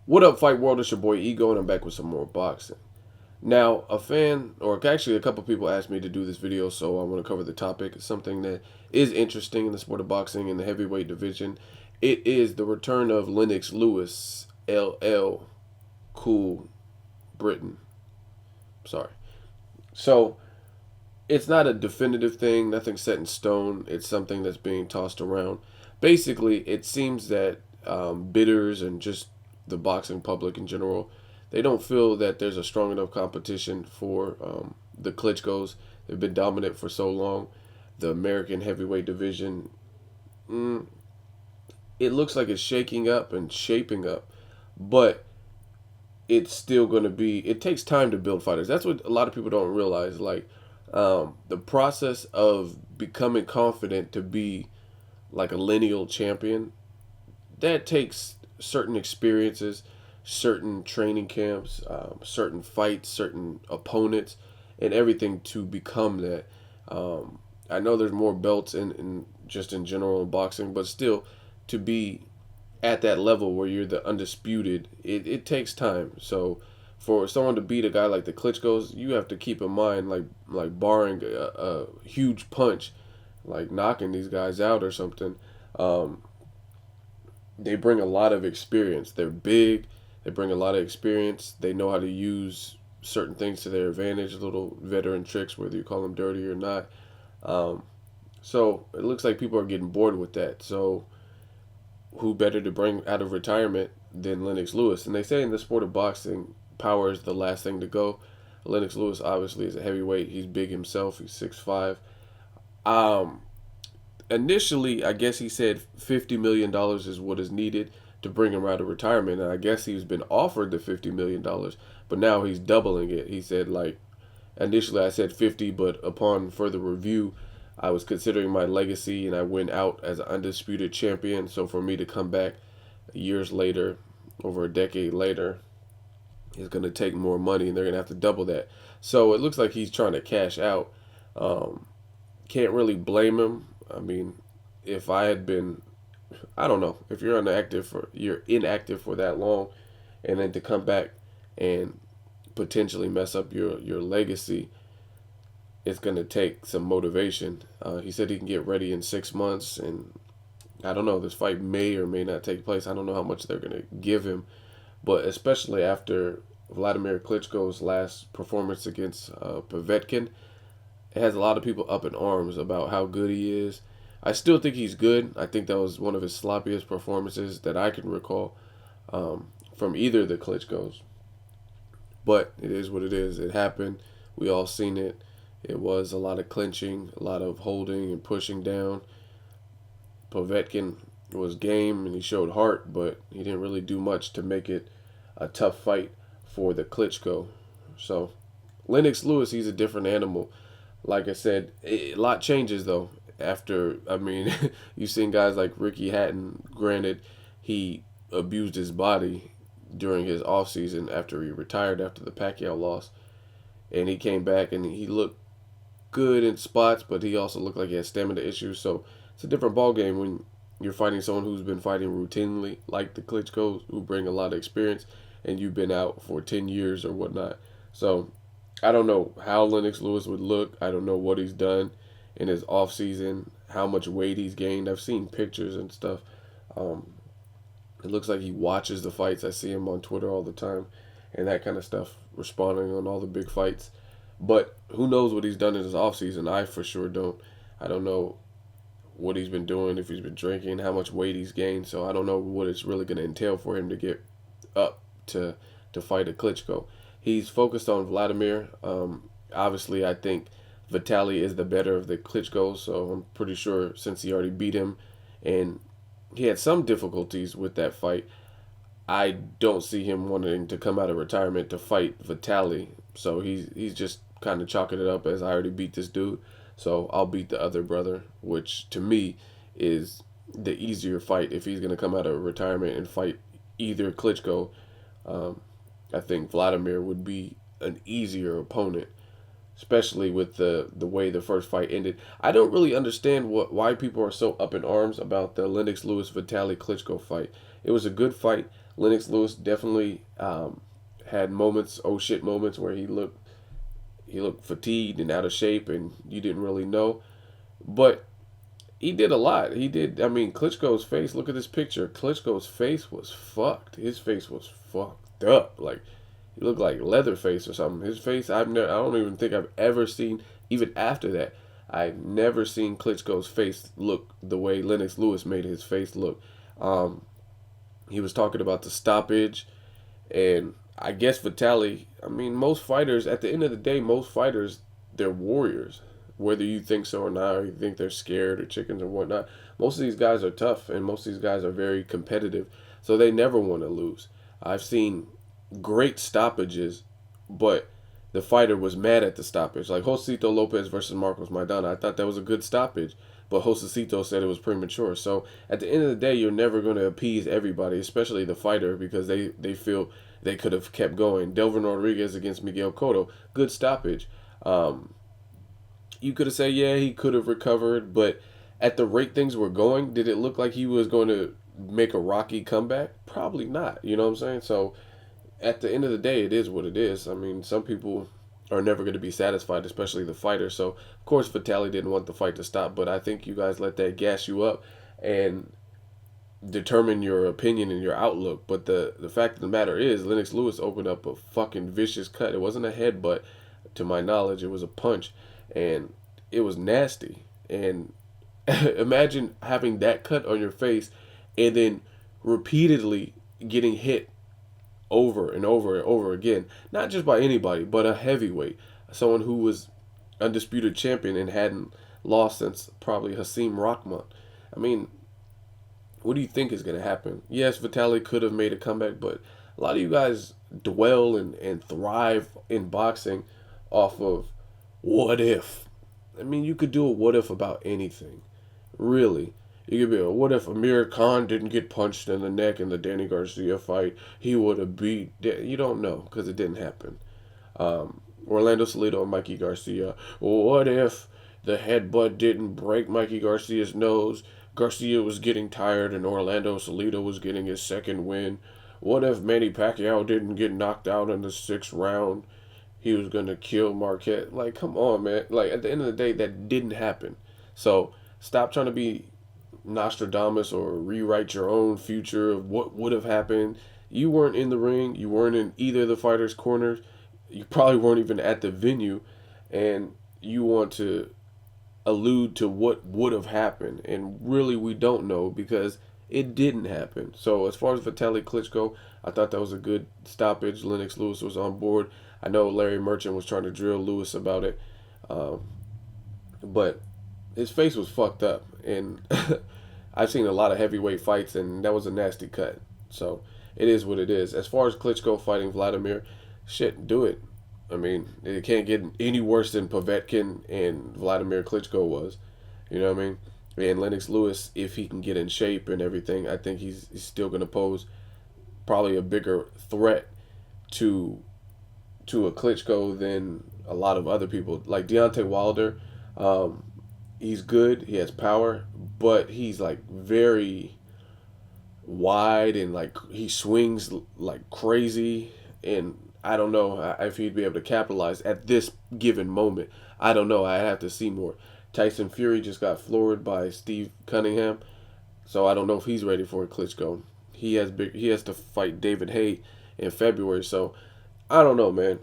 What up, Fight World? It's your boy Ego, and I'm back with some more boxing. Now, a fan, or actually a couple people asked me to do this video, so I want to cover the topic. It's something that is interesting in the sport of boxing in the heavyweight division. It is the return of Lennox Lewis, LL Cool Britain. Sorry. So, it's not a definitive thing, nothing set in stone. It's something that's being tossed around. Basically, it seems that bidders and just the boxing public in general, they don't feel that there's a strong enough competition for the Klitschkos. They've been dominant for so long. The American heavyweight division, mm, it looks like it's shaking up and shaping up, but it's still going to be. It takes time to build fighters. That's what a lot of people don't realize. Like the process of becoming confident to be like a lineal champion, that takes certain experiences, certain training camps, certain fights, certain opponents, and everything to become that. I know there's more belts in just in general in boxing, but still, to be at that level where you're the undisputed, it takes time. So for someone to beat a guy like the Klitschko's, you have to keep in mind like barring a huge punch, like knocking these guys out or something. Um, they bring a lot of experience. They're big. They bring a lot of experience. They know how to use certain things to their advantage, little veteran tricks, whether you call them dirty or not. Um, so it looks like people are getting bored with that. So who better to bring out of retirement than Lennox Lewis? And they say in the sport of boxing, power is the last thing to go. Lennox Lewis obviously is a heavyweight. He's big himself. He's 6'5". Um, Initially, I guess he said $50 million is what is needed to bring him out of retirement. And I guess he's been offered the $50 million, but now he's doubling it. He said, like, initially I said 50, but upon further review, I was considering my legacy and I went out as an undisputed champion. So for me to come back years later, over a decade later, is going to take more money and they're going to have to double that. So it looks like he's trying to cash out. Um, can't really blame him. I mean, if I had been, I don't know, if you're inactive for that long, and then to come back and potentially mess up your legacy, it's gonna take some motivation. He said he can get ready in 6 months, and I don't know. This fight may or may not take place. I don't know how much they're gonna give him, but especially after Vladimir Klitschko's last performance against Povetkin, it has a lot of people up in arms about how good he is. I still think he's good. I think that was one of his sloppiest performances that I can recall from either of the Klitschko's. But it is what it is. It happened. We all seen it. It was a lot of clinching, a lot of holding and pushing down. Povetkin was game and he showed heart, but he didn't really do much to make it a tough fight for the Klitschko. So Lennox Lewis, he's a different animal. Like I said, a lot changes though. After, I mean, you've seen guys like Ricky Hatton. Granted, he abused his body during his off season after he retired after the Pacquiao loss, and he came back and he looked good in spots, but he also looked like he had stamina issues. So it's a different ball game when you're fighting someone who's been fighting routinely, like the Klitschko's, who bring a lot of experience, and you've been out for 10 years or whatnot. So I don't know how Lennox Lewis would look. I don't know what he's done in his off season, how much weight he's gained. I've seen pictures and stuff. Um, it looks like he watches the fights. I see him on Twitter all the time and that kind of stuff, responding on all the big fights. But who knows what he's done in his off season? I for sure don't. I don't know what he's been doing, if he's been drinking, how much weight he's gained. So I don't know what it's really going to entail for him to get up to fight a Klitschko. He's focused on Vladimir. Obviously, I think Vitaly is the better of the Klitschko, so I'm pretty sure since he already beat him and he had some difficulties with that fight, I don't see him wanting to come out of retirement to fight Vitaly. So he's just kind of chalking it up as I already beat this dude, so I'll beat the other brother, which to me is the easier fight if he's going to come out of retirement and fight either Klitschko. Um, I think Vladimir would be an easier opponent, especially with the way the first fight ended. I don't really understand why people are so up in arms about the Lennox Lewis Vitaly Klitschko fight. It was a good fight. Lennox Lewis definitely had moments, oh shit moments, where he looked fatigued and out of shape, and you didn't really know. But he did a lot. He did. I mean, Klitschko's face. Look at this picture. Klitschko's face was fucked. His face was fucked up. Like he looked like Leatherface or something. His face. I've never. I don't even think I've ever seen. Even after that, I've never seen Klitschko's face look the way Lennox Lewis made his face look. Um, he was talking about the stoppage, and I guess Vitali. I mean, most fighters. At the end of the day, most fighters, they're warriors. Whether you think so or not, or you think they're scared or chickens or whatnot, most of these guys are tough, and most of these guys are very competitive. So they never want to lose. I've seen great stoppages, but the fighter was mad at the stoppage. Like Josecito Lopez versus Marcos Maidana. I thought that was a good stoppage, but Josecito said it was premature. So at the end of the day, you're never going to appease everybody, especially the fighter, because they feel they could have kept going. Delvin Rodriguez against Miguel Cotto, good stoppage. You could have said, yeah, he could have recovered, but at the rate things were going, did it look like he was going to make a rocky comeback? Probably not. You know what I'm saying? So at the end of the day, it is what it is. I mean, some people are never going to be satisfied, especially the fighter. So, of course, Vitali didn't want the fight to stop, but I think you guys let that gas you up and determine your opinion and your outlook. But the fact of the matter is, Lennox Lewis opened up a fucking vicious cut. It wasn't a headbutt, to my knowledge. It was a punch, and it was nasty. And imagine having that cut on your face and then repeatedly getting hit over and over and over again, not just by anybody, but a heavyweight, someone who was undisputed champion and hadn't lost since probably Hasim Rahman. I mean, what do you think is going to happen? Yes, Vitali could have made a comeback, but a lot of you guys dwell and thrive in boxing off of what if. I mean, you could do a what if about anything. Really. You could be a what if Amir Khan didn't get punched in the neck in the Danny Garcia fight? He would have beat. You don't know because it didn't happen. Orlando Salido and Mikey Garcia. What if the headbutt didn't break Mikey Garcia's nose? Garcia was getting tired and Orlando Salido was getting his second win. What if Manny Pacquiao didn't get knocked out in the 6th round? He was going to kill Marquette. Like, come on, man. Like, at the end of the day, that didn't happen. So, stop trying to be Nostradamus or rewrite your own future of what would have happened. You weren't in the ring. You weren't in either of the fighters' corners. You probably weren't even at the venue. And you want to allude to what would have happened. And really, we don't know because it didn't happen. So, as far as Vitali Klitschko, I thought that was a good stoppage. Lennox Lewis was on board. I know Larry Merchant was trying to drill Lewis about it. But his face was fucked up. And I've seen a lot of heavyweight fights, and that was a nasty cut. So, it is what it is. As far as Klitschko fighting Vladimir, shit, do it. I mean, it can't get any worse than Povetkin and Vladimir Klitschko was. You know what I mean? And Lennox Lewis, if he can get in shape and everything, I think he's still going to pose probably a bigger threat to a Klitschko than a lot of other people. Like Deontay Wilder, he's good, he has power, but he's like very wide and like he swings like crazy, and I don't know if he'd be able to capitalize at this given moment. I don't know. I have to see more. Tyson Fury just got floored by Steve Cunningham, so I don't know if he's ready for a Klitschko. He has to fight David Haye in February, so I don't know, man.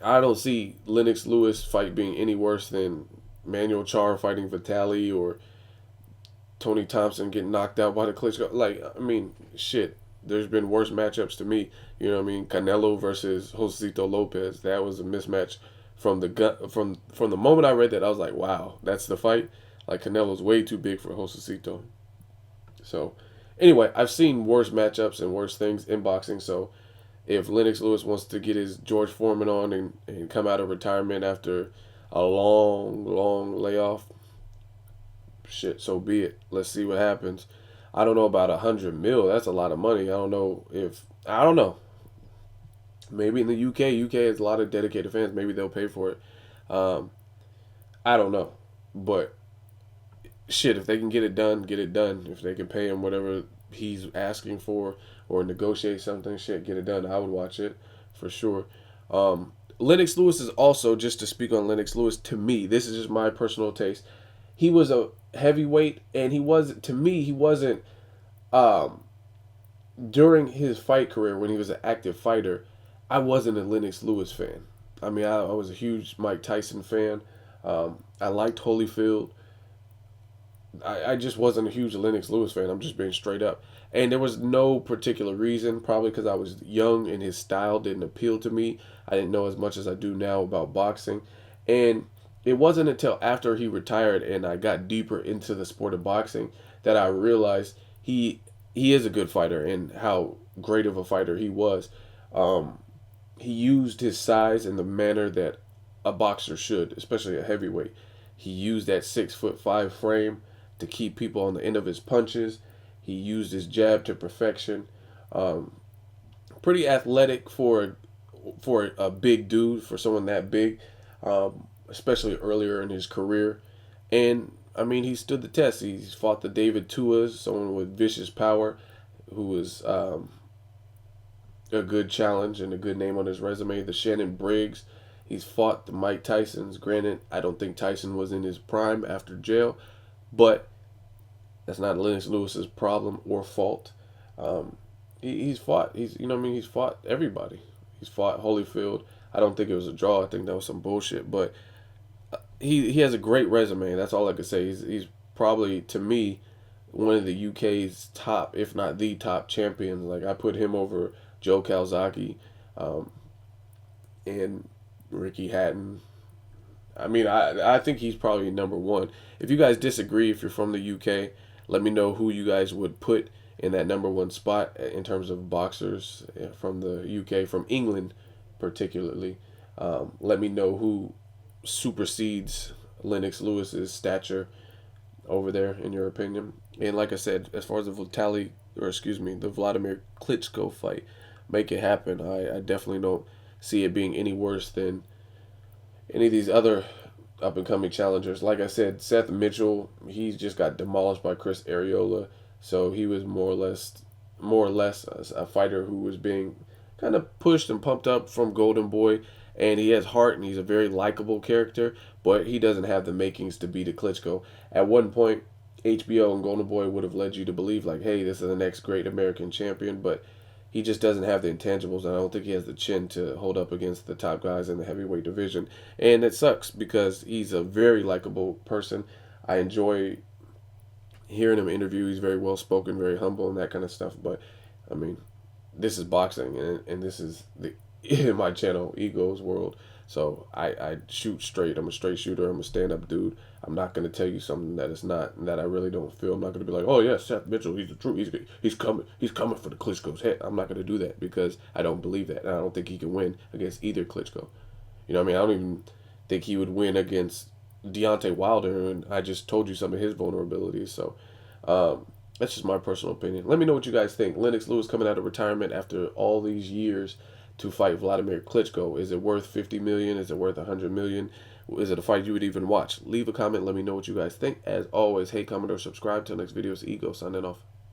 I don't see Lennox Lewis fight being any worse than Manuel Charr fighting Vitali or Tony Thompson getting knocked out by the Klitschko. Like, I mean, shit. There's been worse matchups to me. You know what I mean? Canelo versus Josecito Lopez. That was a mismatch from the gut. From the moment I read that, I was like, wow, that's the fight. Like, Canelo's way too big for Josecito. So, anyway, I've seen worse matchups and worse things in boxing. So, if Lennox Lewis wants to get his George Foreman on and come out of retirement after a long, long layoff, shit, so be it. Let's see what happens. I don't know about $100 million. That's a lot of money. I don't know. Maybe in the UK has a lot of dedicated fans. Maybe they'll pay for it. I don't know. But shit, if they can get it done, get it done. If they can pay him whatever he's asking for or negotiate something, shit, get it done, I would watch it for sure. Lennox Lewis is also, just to speak on Lennox Lewis, to me, this is just my personal taste. He was a heavyweight, and he was, to me, he wasn't, um, during his fight career when he was an active fighter, I wasn't a Lennox Lewis fan. I mean, I was a huge Mike Tyson fan. I liked Holyfield. I just wasn't a huge Lennox Lewis fan. I'm just being straight up. And there was no particular reason, probably because I was young and his style didn't appeal to me. I didn't know as much as I do now about boxing. And it wasn't until after he retired and I got deeper into the sport of boxing that I realized he is a good fighter and how great of a fighter he was. Um, he used his size in the manner that a boxer should, especially a heavyweight. He used that 6'5" frame to keep people on the end of his punches. He used his jab to perfection. Um, Pretty athletic for a big dude, for someone that big, especially earlier in his career. And I mean, he stood the test. He's fought the David Tuas, someone with vicious power, who was a good challenge and a good name on his resume. The Shannon Briggs. He's fought the Mike Tysons. Granted, I don't think Tyson was in his prime after jail, but that's not Lennox Lewis's problem or fault. He's fought. He's you know what I mean. He's fought everybody. He's fought Holyfield. I don't think it was a draw. I think that was some bullshit. But he has a great resume. That's all I could say. He's probably, to me, one of the UK's top, if not the top champions. Like, I put him over Joe Calzaghe, and Ricky Hatton. I mean, I think he's probably number one. If you guys disagree, if you're from the UK, let me know who you guys would put in that number one spot in terms of boxers from the UK, from England particularly. Let me know who supersedes Lennox Lewis's stature over there, in your opinion. And like I said, as far as the the Vladimir Klitschko fight, make it happen. I definitely don't see it being any worse than any of these other up and coming challengers. Like I said, Seth Mitchell, he just got demolished by Chris Arreola, so he was more or less a fighter who was being kind of pushed and pumped up from Golden Boy. And he has heart, and he's a very likable character, but he doesn't have the makings to beat a Klitschko. At one point, HBO and Golden Boy would have led you to believe, like, hey, this is the next great American champion, but he just doesn't have the intangibles, and I don't think he has the chin to hold up against the top guys in the heavyweight division. And it sucks because he's a very likable person. I enjoy hearing him interview. He's very well spoken, very humble, and that kind of stuff. But I mean, this is boxing, and this is the in my channel, Ego's World. So I shoot straight. I'm a straight shooter. I'm a stand-up dude. I'm not going to tell you something that is not, that I really don't feel. I'm not going to be like, oh yeah, Seth Mitchell, he's the truth. He's coming for the Klitschko's head. I'm not going to do that because I don't believe that. And I don't think he can win against either Klitschko. You know what I mean? I don't even think he would win against Deontay Wilder, and I just told you some of his vulnerabilities. So that's just my personal opinion. Let me know what you guys think. Lennox Lewis coming out of retirement after all these years to fight Vladimir Klitschko. Is it worth 50 million? Is it worth 100 million? Is it a fight you would even watch? Leave a comment. Let me know what you guys think. As always, hey, comment or subscribe. Till next video, it's Ego signing off.